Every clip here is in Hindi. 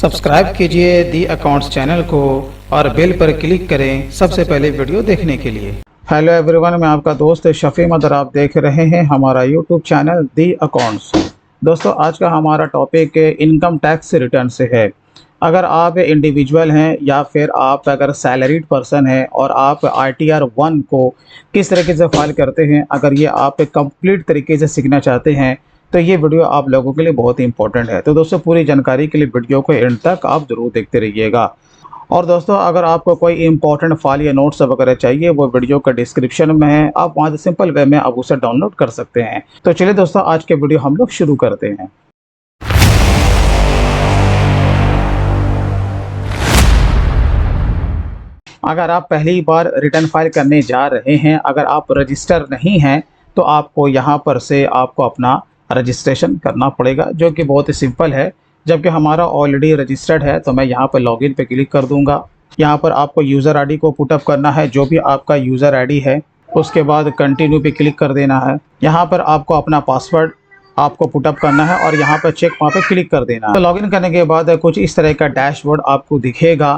सब्सक्राइब कीजिए दी अकाउंट्स चैनल को और बेल पर क्लिक करें सबसे पहले वीडियो देखने के लिए। हेलो एवरीवन, मैं आपका दोस्त शफी मदर, आप देख रहे हैं हमारा यूट्यूब चैनल दी अकाउंट्स। दोस्तों, आज का हमारा टॉपिक इनकम टैक्स रिटर्न से है। अगर आप इंडिविजुअल हैं या फिर आप अगर सैलरीड पर्सन हैं और आप ITR 1 को किस तरीके से फाइल करते हैं, अगर ये आप कंप्लीट तरीके से सीखना चाहते हैं तो ये वीडियो आप लोगों के लिए बहुत ही इंपॉर्टेंट है। तो दोस्तों, पूरी जानकारी के लिए वीडियो को एंड तक आप ज़रूर देखते रहिएगा। और दोस्तों, अगर आपको कोई इंपॉर्टेंट फाइल या नोट्स वगैरह चाहिए, वो वीडियो का डिस्क्रिप्शन में है, आप वहाँ से सिंपल वे में आप उसे डाउनलोड कर सकते हैं। तो चलिए दोस्तों, आज के वीडियो हम लोग शुरू करते हैं। अगर आप पहली बार रिटर्न फाइल करने जा रहे हैं, अगर आप रजिस्टर नहीं हैं, तो आपको यहाँ पर से आपको अपना रजिस्ट्रेशन करना पड़ेगा, जो कि बहुत ही सिंपल है। जबकि हमारा ऑलरेडी रजिस्टर्ड है तो मैं यहाँ पर लॉगिन पे क्लिक कर दूंगा। यहाँ पर आपको यूज़र आईडी को पुटअप करना है, जो भी आपका यूज़र आईडी है। उसके बाद कंटिन्यू पे क्लिक कर देना है। यहाँ पर आपको अपना पासवर्ड आपको पुटअप करना है और यहाँ पर चेक वहाँ पे क्लिक कर देना है। तो लॉगिन करने के बाद कुछ इस तरह का डैशबोर्ड आपको दिखेगा।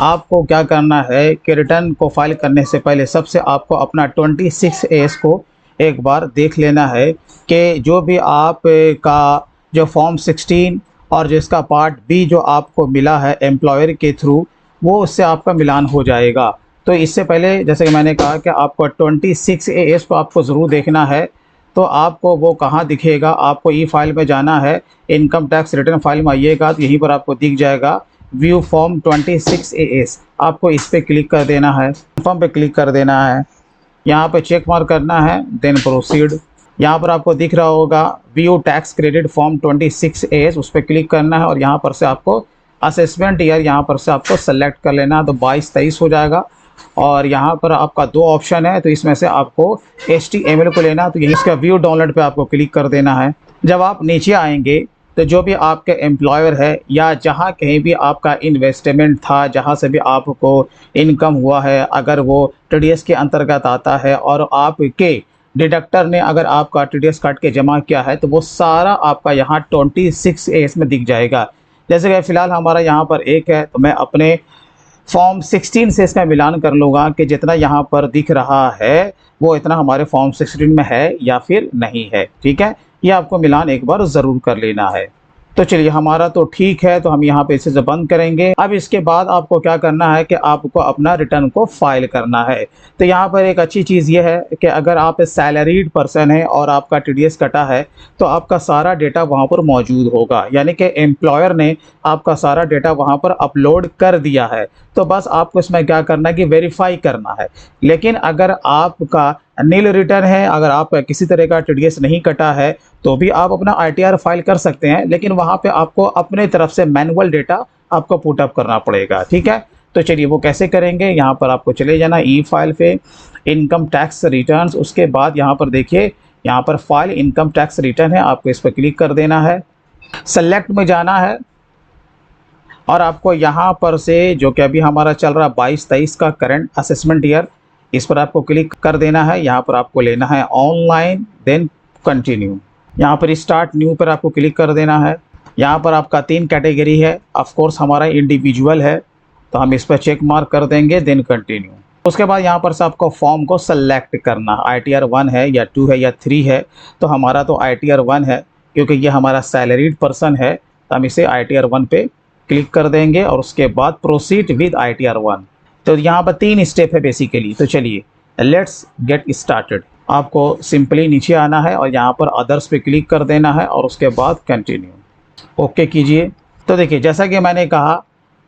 आपको क्या करना है कि रिटर्न को फाइल करने से पहले सबसे आपको अपना 26A को एक बार देख लेना है कि जो भी आप का जो फॉर्म 16 और जिसका पार्ट बी जो आपको मिला है एम्प्लॉयर के थ्रू, वो उससे आपका मिलान हो जाएगा। तो इससे पहले जैसे कि मैंने कहा कि आपको 26A को आपको ज़रूर देखना है। तो आपको वो कहाँ दिखेगा, आपको ई फाइल में जाना है, इनकम टैक्स रिटर्न फाइल में आइएगा तो यहीं पर आपको दिख जाएगा व्यू फॉर्म 26A। आपको इस पर क्लिक कर देना है, फॉर्म पे क्लिक कर देना है, यहाँ पे चेक मार्क करना है, देन प्रोसीड। यहाँ पर आपको दिख रहा होगा view tax credit form 26A, उस पर क्लिक करना है और यहाँ पर से आपको असेसमेंट ईयर यहाँ पर से आपको सेलेक्ट कर लेना है, तो 22-23 हो जाएगा। और यहाँ पर आपका दो ऑप्शन है, तो इसमें से आपको HTML को लेना, तो यही इसका व्यू डाउनलोड पे आपको क्लिक कर देना है। जब आप नीचे आएंगे तो जो भी आपके एम्प्लॉयर है या जहाँ कहीं भी आपका इन्वेस्टमेंट था, जहाँ से भी आपको इनकम हुआ है, अगर वो TDS के अंतर्गत आता है और आपके डिडक्टर ने अगर आपका TDS काट के जमा किया है, तो वो सारा आपका यहाँ 26A में दिख जाएगा। जैसे कि फ़िलहाल हमारा यहाँ पर एक है, तो मैं अपने फॉर्म 16 से इसका मिलान कर लूँगा कि जितना यहाँ पर दिख रहा है वो इतना हमारे फॉर्म 16 में है या फिर नहीं है। ठीक है, ये आपको मिलान एक बार ज़रूर कर लेना है। तो चलिए, हमारा तो ठीक है, तो हम यहाँ पे इसे बंद करेंगे। अब इसके बाद आपको क्या करना है कि आपको अपना रिटर्न को फाइल करना है। तो यहाँ पर एक अच्छी चीज़ ये है कि अगर आप सैलरीड पर्सन है और आपका TDS कटा है, तो आपका सारा डेटा वहाँ पर मौजूद होगा, यानी कि एम्प्लॉयर ने आपका सारा डेटा वहाँ पर अपलोड कर दिया है। तो बस आपको इसमें क्या करना है कि वेरीफाई करना है। लेकिन अगर आपका नील रिटर्न है, अगर आप किसी तरह का TDS नहीं कटा है, तो भी आप अपना ITR फाइल कर सकते हैं, लेकिन वहाँ पे आपको अपने तरफ से मैनुअल डेटा आपको पुटअप करना पड़ेगा। ठीक है, तो चलिए वो कैसे करेंगे। यहाँ पर आपको चले जाना ई फाइल पे, इनकम टैक्स रिटर्न्स। उसके बाद यहाँ पर देखिए, यहाँ पर फाइल इनकम टैक्स रिटर्न है, आपको इस पर क्लिक कर देना है, सेलेक्ट में जाना है और आपको यहाँ पर से जो कि अभी हमारा चल रहा 22-23 का करंट असेसमेंट ईयर, इस पर आपको क्लिक कर देना है। यहाँ पर आपको लेना है ऑनलाइन, देन कंटिन्यू। यहाँ पर स्टार्ट न्यू पर आपको क्लिक कर देना है। यहाँ पर आपका 3 कैटेगरी है, ऑफ कोर्स हमारा इंडिविजुअल है, तो हम इस पर चेक मार्क कर देंगे, देन कंटिन्यू। उसके बाद यहाँ पर से आपको फॉर्म को सेलेक्ट करना, ITR 1 है या 2 है या 3 है। तो हमारा तो ITR 1 है, क्योंकि ये हमारा सैलरीड पर्सन है, तो हम इसे ITR 1 पे क्लिक कर देंगे और उसके बाद प्रोसीड विद ITR 1। तो यहाँ पर 3 स्टेप है बेसिकली। तो चलिए, लेट्स गेट स्टार्टेड। आपको सिंपली नीचे आना है और यहाँ पर अदर्स पे क्लिक कर देना है और उसके बाद कंटिन्यू ओके कीजिए। तो देखिए, जैसा कि मैंने कहा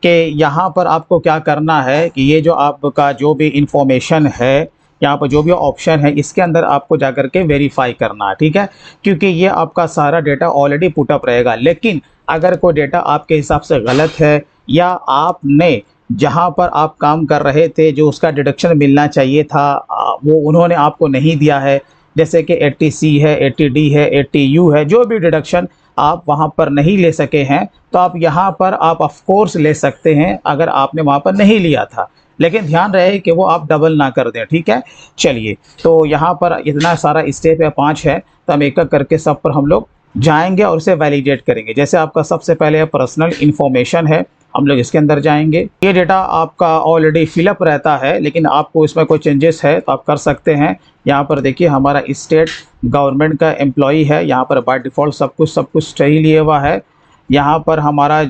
कि यहाँ पर आपको क्या करना है कि ये जो आपका जो भी इंफॉर्मेशन है, यहाँ पर जो भी ऑप्शन है, इसके अंदर आपको जाकर के वेरीफाई करना है। ठीक है, क्योंकि ये आपका सारा डेटा ऑलरेडी पुटअप रहेगा। लेकिन अगर कोई डेटा आपके हिसाब से गलत है या आपने जहाँ पर आप काम कर रहे थे जो उसका डिडक्शन मिलना चाहिए था वो उन्होंने आपको नहीं दिया है, जैसे कि 80C है, 80D है, 80U है, जो भी डिडक्शन आप वहाँ पर नहीं ले सके हैं, तो आप यहाँ पर आप ऑफ कोर्स ले सकते हैं अगर आपने वहाँ पर नहीं लिया था। लेकिन ध्यान रहे कि वो आप डबल ना कर दें। ठीक है, चलिए, तो यहाँ पर इतना सारा स्टेप है, 5 है, तो हम एक एक करके सब पर हम लोग जाएंगे और उसे वैलिडेट करेंगे। जैसे आपका सबसे पहले पर्सनल इन्फॉर्मेशन है, हम लोग इसके अंदर जाएंगे। ये डेटा आपका ऑलरेडी फिलअप रहता है, लेकिन आपको इसमें कोई चेंजेस है तो आप कर सकते हैं। यहाँ पर देखिए हमारा स्टेट गवर्नमेंट का एम्प्लॉई है, यहाँ पर बाय डिफ़ॉल्ट सब कुछ सही लिया हुआ है। यहाँ पर हमारा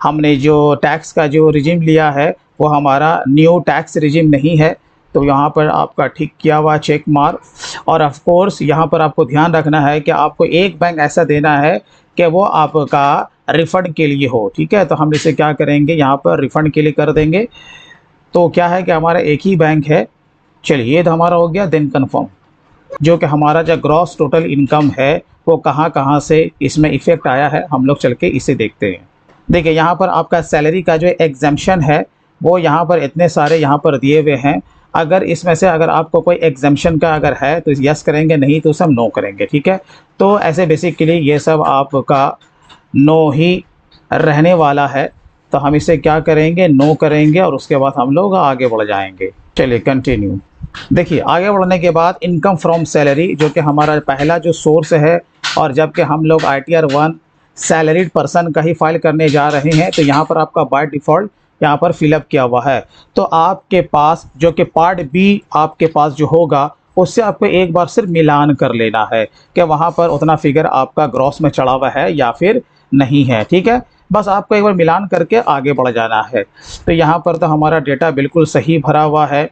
हमने जो टैक्स का जो रिजिम लिया है वो हमारा न्यू टैक्स रिजिम नहीं है, तो यहाँ पर आपका ठीक किया हुआ चेक मार्क। और ऑफ कोर्स यहाँ पर आपको ध्यान रखना है कि आपको एक बैंक ऐसा देना है कि वो आपका रिफ़ंड के लिए हो, ठीक है। तो हम इसे क्या करेंगे, यहाँ पर रिफ़ंड के लिए कर देंगे। तो क्या है कि हमारा एक ही बैंक है। चलिए ये तो हमारा हो गया। देन कन्फर्म, जो कि हमारा जो ग्रॉस टोटल इनकम है वो कहाँ कहाँ से इसमें इफ़ेक्ट आया है, हम लोग चल के इसे देखते हैं। देखिए यहाँ पर आपका सैलरी का जो एग्जाम्पशन है वो यहाँ पर इतने सारे यहाँ पर दिए हुए हैं। अगर इसमें से अगर आपको कोई एग्जाम्पशन का अगर है तो यस करेंगे, नहीं तो सब नो करेंगे, ठीक है। तो ऐसे बेसिकली ये सब आपका नो ही रहने वाला है। तो हम इसे क्या करेंगे, नो करेंगे और उसके बाद हम लोग आगे बढ़ जाएंगे। चलिए कंटिन्यू। देखिए आगे बढ़ने के बाद इनकम फ्रॉम सैलरी, जो कि हमारा पहला जो सोर्स है, और जबकि हम लोग ITR 1 सैलरीड पर्सन का ही फाइल करने जा रहे हैं, तो यहाँ पर आपका बाय डिफ़ॉल्ट यहाँ पर फिलअप किया हुआ है। तो आपके पास जो कि पार्ट बी आपके पास जो होगा उससे आपको एक बार सिर्फ मिलान कर लेना है कि वहाँ पर उतना फिगर आपका ग्रॉस में चढ़ा हुआ है या फिर नहीं है, ठीक है। बस आपको एक बार मिलान करके आगे बढ़ जाना है। तो यहाँ पर तो हमारा डेटा बिल्कुल सही भरा हुआ है।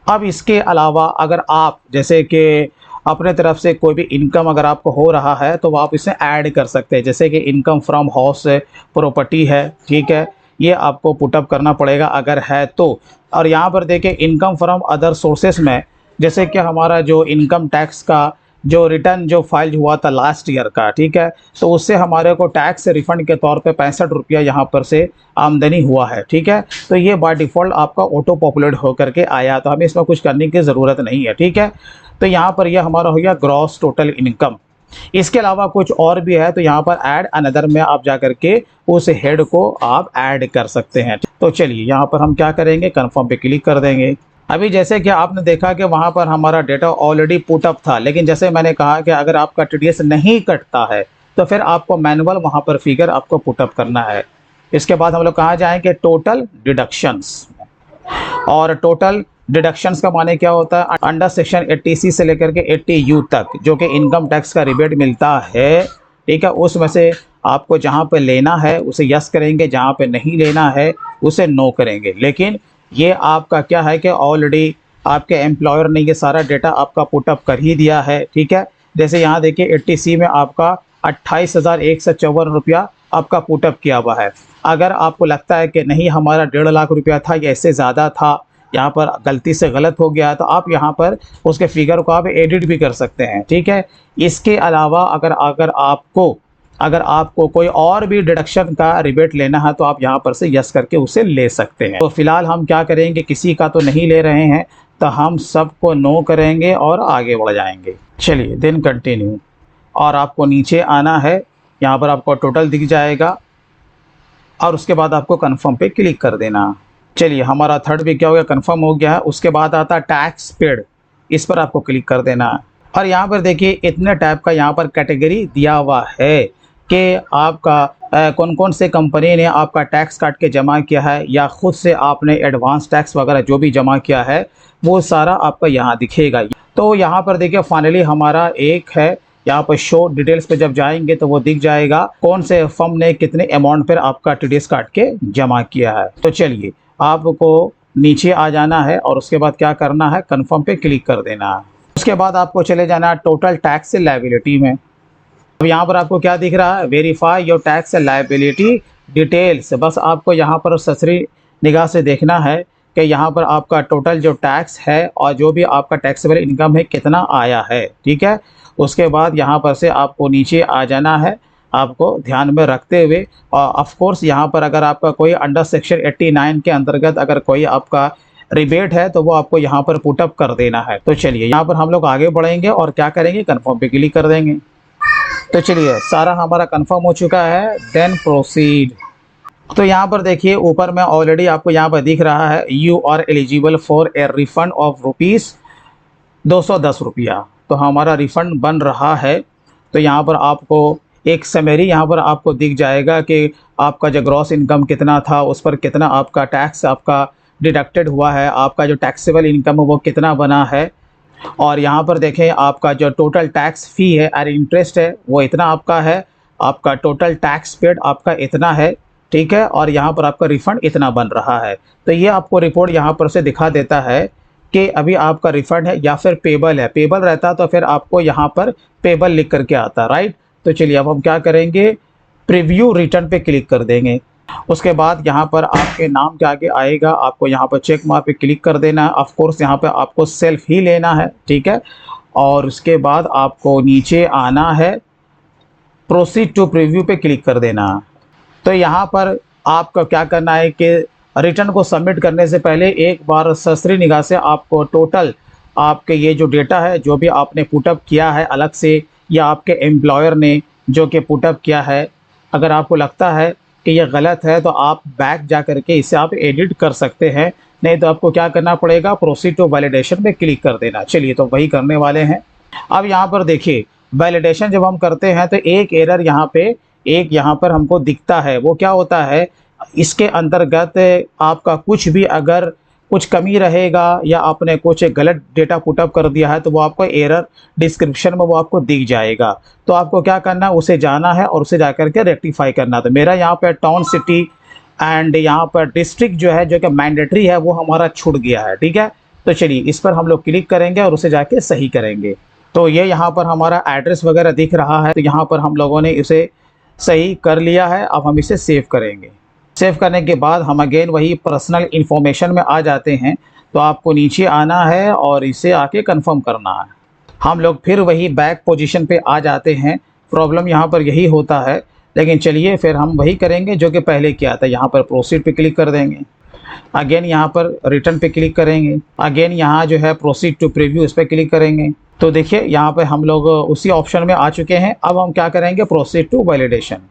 अब इसके अलावा अगर आप जैसे कि अपने तरफ से कोई भी इनकम अगर आपको हो रहा है तो आप इसे ऐड कर सकते हैं। जैसे कि इनकम फ्रॉम हाउस प्रॉपर्टी है, ठीक है, ये आपको पुटअप करना पड़ेगा अगर है तो। और यहाँ पर देखिए इनकम फ्रॉम अदर सोर्सेस में, जैसे कि हमारा जो इनकम टैक्स का जो रिटर्न जो फाइल हुआ था लास्ट ईयर का, ठीक है, तो उससे हमारे को टैक्स रिफंड के तौर पे 65 रुपया यहाँ पर से आमदनी हुआ है, ठीक है। तो ये बाय डिफ़ॉल्ट आपका ऑटो पॉपुलेट होकर के आया, तो हमें इसमें कुछ करने की ज़रूरत नहीं है, ठीक है। तो यहाँ पर यह हमारा हो गया ग्रॉस टोटल इनकम। इसके अलावा कुछ और भी है, तो यहाँ पर ऐड अनदर में आप जा करके उस हेड को आप ऐड कर सकते हैं। तो चलिए यहाँ पर हम क्या करेंगे, कन्फर्म पे क्लिक कर देंगे। अभी जैसे कि आपने देखा कि वहाँ पर हमारा डेटा ऑलरेडी पुटअप था, लेकिन जैसे मैंने कहा कि अगर आपका TDS नहीं कटता है तो फिर आपको मैनुअल वहाँ पर फिगर आपको पुटअप करना है। इसके बाद हम लोग कहाँ जाएंगे, टोटल डिडक्शंस। और टोटल डिडक्शंस का माने क्या होता है, अंडर सेक्शन 80C से लेकर के 80U तक जो कि इनकम टैक्स का रिबेट मिलता है, ठीक है, उसमें से आपको जहाँ पे लेना है उसे यस करेंगे, जहाँ पे नहीं लेना है उसे नो करेंगे। लेकिन ये आपका क्या है कि ऑलरेडी आपके एम्प्लॉयर ने ये सारा डेटा आपका पुटअप कर ही दिया है, ठीक है। जैसे यहाँ देखिए 80C में आपका 28,154 रुपया आपका पुटअप किया हुआ है। अगर आपको लगता है कि नहीं हमारा 1.5 लाख रुपया था या इससे ज़्यादा था, यहाँ पर गलती से गलत हो गया, तो आप यहाँ पर उसके फिगर को आप एडिट भी कर सकते हैं, ठीक है। इसके अलावा अगर आपको कोई और भी डिडक्शन का रिबेट लेना है तो आप यहाँ पर से यस करके उसे ले सकते हैं। तो फिलहाल हम क्या करेंगे, किसी का तो नहीं ले रहे हैं, तो हम सबको नो करेंगे और आगे बढ़ जाएंगे। चलिए देन कंटिन्यू। और आपको नीचे आना है, यहाँ पर आपको टोटल दिख जाएगा और उसके बाद आपको कन्फर्म पे क्लिक कर देना। चलिए हमारा थर्ड भी क्या हो गया, कन्फर्म हो गया है। उसके बाद आता है टैक्स पेड, इस पर आपको क्लिक कर देना। और यहाँ पर देखिए इतने टाइप का यहाँ पर कैटेगरी दिया हुआ है कि आपका कौन कौन से कंपनी ने आपका टैक्स काट के जमा किया है या ख़ुद से आपने एडवांस टैक्स वगैरह जो भी जमा किया है वो सारा आपका यहाँ दिखेगा। तो यहाँ पर देखिए फाइनली हमारा एक है, यहाँ पर शो डिटेल्स पे जब जाएंगे तो वो दिख जाएगा कौन से फर्म ने कितने अमाउंट पर आपका TDS काट के जमा किया है। तो चलिए आपको नीचे आ जाना है और उसके बाद क्या करना है, कन्फर्म पे क्लिक कर देना है। उसके बाद आपको चले जाना है टोटल टैक्स लायबिलिटी में। अब यहाँ पर आपको क्या दिख रहा है, verify your tax liability details. बस आपको यहाँ पर ससरी निगाह से देखना है कि यहाँ पर आपका टोटल जो टैक्स है और जो भी आपका टैक्सेबल इनकम है कितना आया है, ठीक है। उसके बाद यहाँ पर से आपको नीचे आ जाना है, आपको ध्यान में रखते हुए। और ऑफ कोर्स यहाँ पर अगर आपका कोई अंडर सेक्शन 89 के अंतर्गत अगर कोई आपका रिबेट है तो वो आपको यहाँ पर पुटअप कर देना है। तो चलिए यहाँ पर हम लोग आगे बढ़ेंगे और क्या करेंगे, कन्फर्म पे क्लिक कर देंगे। तो चलिए सारा हमारा कंफर्म हो चुका है, देन प्रोसीड। तो यहाँ पर देखिए ऊपर में ऑलरेडी आपको यहाँ पर दिख रहा है you are eligible for a refund of ₹210 रुपया। तो हमारा रिफ़ंड बन रहा है तो यहाँ पर आपको एक समरी यहाँ पर आपको दिख जाएगा कि आपका जो ग्रॉस इनकम कितना था, उस पर कितना आपका टैक्स आपका डिडक्टेड हुआ है, आपका जो टैक्सेबल इनकम है वो कितना बना है। और यहाँ पर देखें आपका जो टोटल टैक्स फ़ी है और इंटरेस्ट है वो इतना आपका है, आपका टोटल टैक्स पेड आपका इतना है, ठीक है। और यहाँ पर आपका रिफ़ंड इतना बन रहा है। तो ये आपको रिपोर्ट यहाँ पर से दिखा देता है कि अभी आपका रिफ़ंड है या फिर पेबल है। पेबल रहता तो फिर आपको यहाँ पर पेबल लिख करके आता, राइट। तो चलिए अब हम क्या करेंगे, प्रीव्यू रिटर्न पे क्लिक कर देंगे। उसके बाद यहाँ पर आपके नाम के आगे आएगा, आपको यहाँ पर चेक मार्क पे क्लिक कर देना है। ऑफ कोर्स यहाँ पे आपको सेल्फ ही लेना है, ठीक है। और उसके बाद आपको नीचे आना है, प्रोसीड टू प्रीव्यू पे क्लिक कर देना है। तो यहाँ पर आपको क्या करना है कि रिटर्न को सबमिट करने से पहले एक बार सरसरी निगाह से आपको टोटल आपके ये जो डेटा है, जो भी आपने पुटअप किया है अलग से या आपके एम्प्लॉयर ने जो कि पुटअप किया है, अगर आपको लगता है कि ये गलत है तो आप बैक जा करके इसे आप एडिट कर सकते हैं। नहीं तो आपको क्या करना पड़ेगा, प्रोसीड टू वैलिडेशन पे क्लिक कर देना। चलिए तो वही करने वाले हैं। अब यहाँ पर देखिए वैलिडेशन जब हम करते हैं तो एक एरर यहाँ पर हमको दिखता है। वो क्या होता है, इसके अंतर्गत आपका कुछ भी अगर कुछ कमी रहेगा या आपने कुछ गलत डेटा पुटअप कर दिया है तो वो आपको एरर डिस्क्रिप्शन में वो आपको दिख जाएगा। तो आपको क्या करना है, उसे जाना है और उसे जाकर के रेक्टिफाई करना। तो मेरा यहाँ पर टाउन सिटी एंड यहाँ पर डिस्ट्रिक्ट जो है जो कि मैंडेटरी है वो हमारा छूट गया है, ठीक है। तो चलिए इस पर हम लोग क्लिक करेंगे और उसे जाके सही करेंगे। तो ये यहाँ पर हमारा एड्रेस वगैरह दिख रहा है, तो यहाँ पर हम लोगों ने इसे सही कर लिया है। अब हम इसे सेव करेंगे। सेव करने के बाद हम अगेन वही पर्सनल इन्फॉर्मेशन में आ जाते हैं। तो आपको नीचे आना है और इसे आके कंफर्म करना है। हम लोग फिर वही बैक पोजीशन पे आ जाते हैं। प्रॉब्लम यहाँ पर यही होता है, लेकिन चलिए फिर हम वही करेंगे जो कि पहले किया था। यहाँ पर प्रोसीड पे क्लिक कर देंगे, अगेन यहाँ पर रिटर्न पे क्लिक करेंगे, अगेन यहाँ जो है प्रोसीड टू प्रीव्यू इस पर क्लिक करेंगे। तो देखिए यहाँ पे हम लोग उसी ऑप्शन में आ चुके हैं। अब हम क्या करेंगे, प्रोसीड टू वैलिडेशन।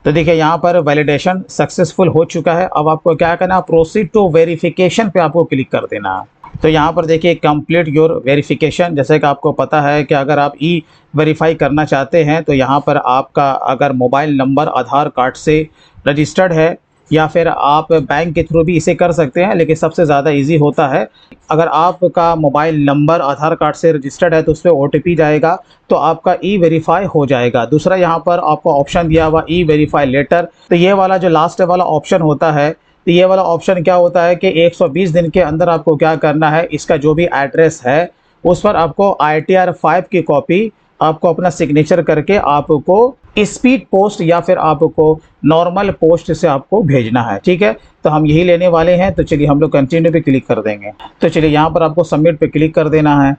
तो देखिए यहाँ पर वैलिडेशन सक्सेसफुल हो चुका है। अब आपको क्या करना है, प्रोसीड टू वेरिफिकेशन पे आपको क्लिक कर देना है। तो यहाँ पर देखिए कंप्लीट योर वेरिफिकेशन। जैसे कि आपको पता है कि अगर आप ई वेरीफाई करना चाहते हैं तो यहाँ पर आपका अगर मोबाइल नंबर आधार कार्ड से रजिस्टर्ड है या फिर आप बैंक के थ्रू भी इसे कर सकते हैं, लेकिन सबसे ज़्यादा इजी होता है अगर आपका मोबाइल नंबर आधार कार्ड से रजिस्टर्ड है तो उस पर OTP जाएगा तो आपका ई वेरीफाई हो जाएगा। दूसरा यहाँ पर आपको ऑप्शन दिया हुआ ई वेरीफाई लेटर। तो ये वाला जो लास्ट वाला ऑप्शन होता है, तो ये वाला ऑप्शन क्या होता है कि 120 दिन के अंदर आपको क्या करना है, इसका जो भी एड्रेस है उस पर आपको ITR 5 की कॉपी आपको अपना सिग्नेचर करके आपको स्पीड पोस्ट या फिर आपको नॉर्मल पोस्ट से आपको भेजना है, ठीक है। तो हम यही लेने वाले हैं। तो चलिए हम लोग कंटिन्यू पे क्लिक कर देंगे। तो चलिए यहाँ पर आपको सबमिट पे क्लिक कर देना है।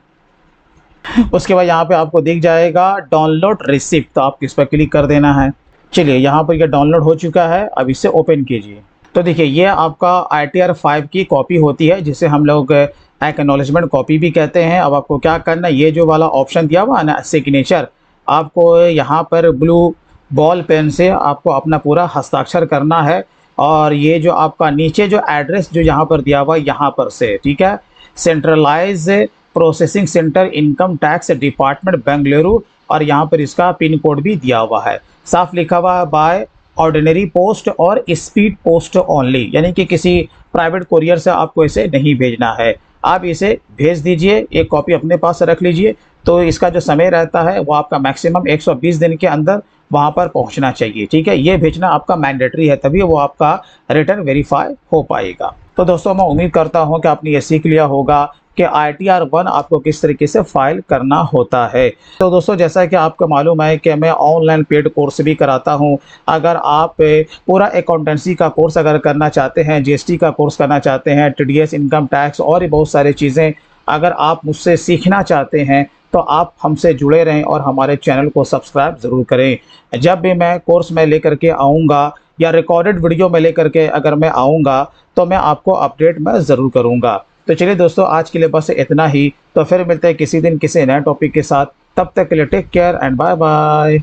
उसके बाद यहाँ पे आपको दिख जाएगा डाउनलोड रिसिप्ट, तो आप इस पर क्लिक कर देना है। चलिए यहाँ पर यह डाउनलोड हो चुका है, अब इसे ओपन कीजिए। तो देखिए ये आपका ITR 5 की कॉपी होती है जिसे हम लोग एक्नॉलेजमेंट कॉपी भी कहते हैं। अब आपको क्या करना है, ये जो वाला ऑप्शन दिया हुआ है ना सिग्नेचर, आपको यहाँ पर ब्लू बॉल पेन से आपको अपना पूरा हस्ताक्षर करना है। और ये जो आपका नीचे जो एड्रेस जो यहाँ पर दिया हुआ है यहाँ पर से, ठीक है, centralise processing centre income tax department Bengaluru, और यहाँ पर इसका पिन कोड भी दिया हुआ है, साफ लिखा हुआ है बाय ऑर्डिनरी पोस्ट और स्पीड पोस्ट ओनली, यानी कि किसी प्राइवेट कोरियर से आपको इसे नहीं भेजना है। आप इसे भेज दीजिए, एक कॉपी अपने पास रख लीजिए। तो इसका जो समय रहता है वो आपका मैक्सिमम 120 दिन के अंदर वहाँ पर पहुँचना चाहिए, ठीक है। ये भेजना आपका मैंडेटरी है, तभी वो आपका रिटर्न वेरीफाई हो पाएगा। तो दोस्तों मैं उम्मीद करता हूँ कि आपने ये सीख लिया होगा कि ITR 1 आपको किस तरीके से फाइल करना होता है। तो दोस्तों जैसा कि आपको मालूम है कि मैं ऑनलाइन पेड कोर्स भी कराता हूं। अगर आप पूरा अकाउंटेंसी का कोर्स अगर करना चाहते हैं, GST का कोर्स करना चाहते हैं, TDS इनकम टैक्स और भी बहुत सारी चीज़ें अगर आप मुझसे सीखना चाहते हैं तो आप हमसे जुड़े रहें और हमारे चैनल को सब्सक्राइब ज़रूर करें। जब भी मैं कोर्स में लेकर के आऊँगा या रिकॉर्डेड वीडियो में लेकर के अगर मैं आऊँगा तो मैं आपको अपडेट मैं ज़रूर करूँगा। तो चलिए दोस्तों आज के लिए बस इतना ही। तो फिर मिलते हैं किसी दिन किसी नए टॉपिक के साथ। तब तक के लिए take care and bye bye.